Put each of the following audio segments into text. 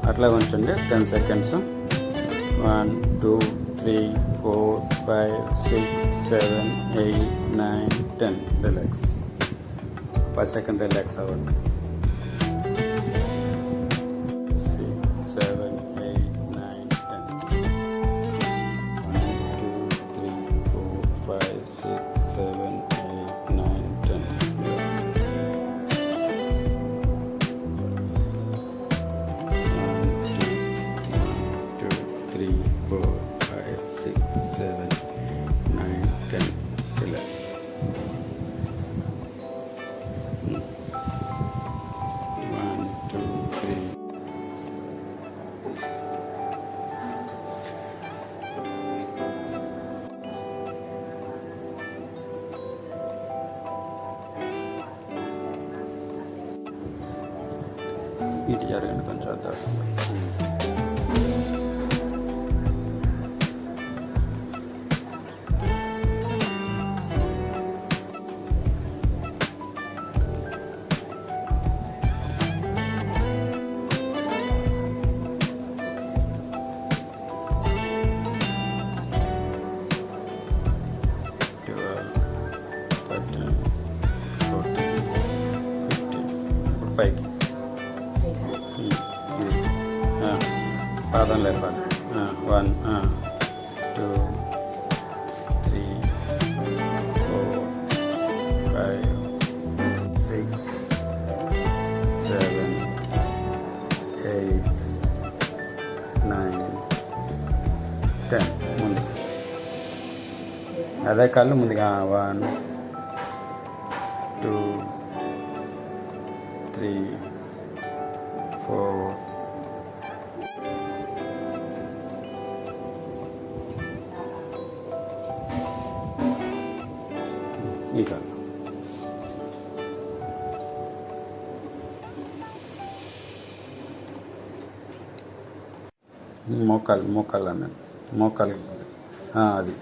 అట్లా ఉంచండి 10 seconds. 1 2 3 4 5 6 7 8 9 10. Relax. 10 second relax అవ్వండి. 6 7 8 9 10. 1 2 3 4 5 6 7 8 9 10. Relax. 3 4 5 6 7 9 10. Relax. 1 2 3. ఇటు జరగండి కొంచెం వస్తుంది. పైకి పాదం లేపాలి. 1 2 3 4 5 6 7 8 9 10. ముందు అదే కాళ్ళు ముందుగా 1 2 3 4 ఈ కాళ్ళు. మోకాలు అన్నాడు. మోకాలు అది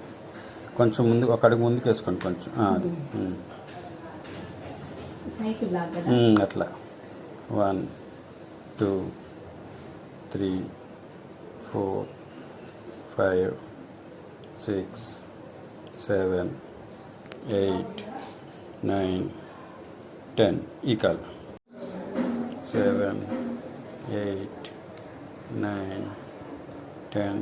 కొంచెం ముందు ఒక అడుగు ముందుకు వేసుకోండి కొంచెం. అది అట్లా 1 2 3 4 5 6 7 8 9 10. ఈ కాలు 7 8 9 10.